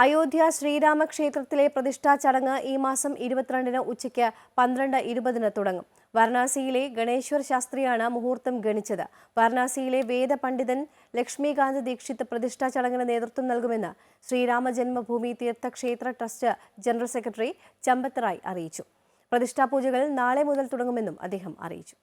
അയോധ്യ ശ്രീരാമക്ഷേത്രത്തിലെ പ്രതിഷ്ഠാ ചടങ്ങ് ഈ മാസം 22-ന് ഉച്ചയ്ക്ക് 12:20 തുടങ്ങും. വാരണാസിയിലെ ഗണേശ്വർ ശാസ്ത്രിയാണ് മുഹൂർത്തം ഗണിച്ചത്. വാരണാസിയിലെ വേദപണ്ഡിതൻ ലക്ഷ്മികാന്ത് ദീക്ഷിത് പ്രതിഷ്ഠാ ചടങ്ങിന് നേതൃത്വം നൽകുമെന്ന് Shri Ram Janmabhoomi Teerth Kshetra trust general secretary Champat Rai അറിയിച്ചു. പ്രതിഷ്ഠാപൂജകൾ നാളെ മുതൽ തുടങ്ങുമെന്നും അദ്ദേഹം അറിയിച്ചു.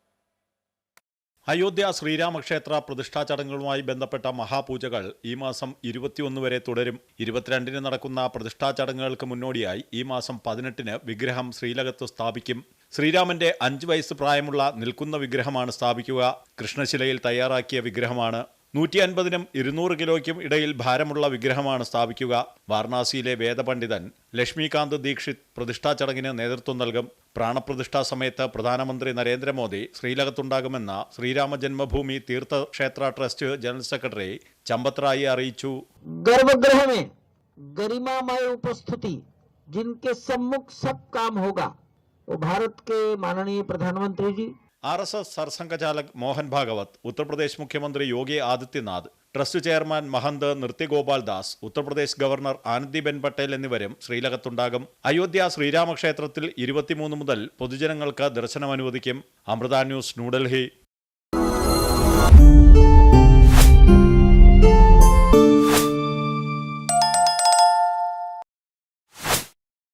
അയോധ്യ ശ്രീരാമക്ഷേത്ര പ്രതിഷ്ഠാ ചടങ്ങുകളുമായി ബന്ധപ്പെട്ട മഹാപൂജകൾ ഈ മാസം 21 വരെ തുടരും. 22-ന് നടക്കുന്ന പ്രതിഷ്ഠാ ചടങ്ങുകൾക്ക് മുന്നോടിയായി ഈ മാസം 18-ന് വിഗ്രഹം ശ്രീലകത്ത് സ്ഥാപിക്കും. ശ്രീരാമന്റെ 5 വയസ്സ് പ്രായമുള്ള നിൽക്കുന്ന വിഗ്രഹമാണ് സ്ഥാപിക്കുക. കൃഷ്ണശിലയിൽ തയ്യാറാക്കിയ വിഗ്രഹമാണ്. 150-നും 200 കിലോയ്ക്കും ഇടയിൽ ഭാരമുള്ള വിഗ്രഹമാണ് സ്ഥാപിക്കുക. വാരണാസിയിലെ വേദപണ്ഡിതൻ ലക്ഷ്മികാന്ത് ദീക്ഷിത് പ്രതിഷ്ഠാ ചടങ്ങിന് നേതൃത്വം നൽകും. പ്രാണപ്രതിഷ്ഠാ സമയത്ത് പ്രധാനമന്ത്രി നരേന്ദ്രമോദി ശ്രീലകത്തുണ്ടാകുമെന്ന് Shri Ram Janmabhoomi Teerth Kshetra trust general secretary Champat Rai അറിയിച്ചു. गर्भगृह में गरिमामय उपस्थिति जिनके सम्मुख सब काम होगा वो भारत के माननीय प्रधानमंत्री जी, RSS सरसंघचालक മോഹൻ ഭാഗവത്, ഉത്തർപ്രദേശ് മുഖ്യമന്ത്രി Yogi Adityanath, trust chairman Mahant Nritya Gopal Das, Uttar Pradesh governor Anandiben Patel എന്നിവരും ശ്രീലകത്തുണ്ടാകും. അയോധ്യ ശ്രീരാമക്ഷേത്രത്തിൽ 23 മുതൽ പൊതുജനങ്ങൾക്ക് ദർശനം അനുവദിക്കും. അമൃത ന്യൂസ്, ന്യൂഡൽഹി.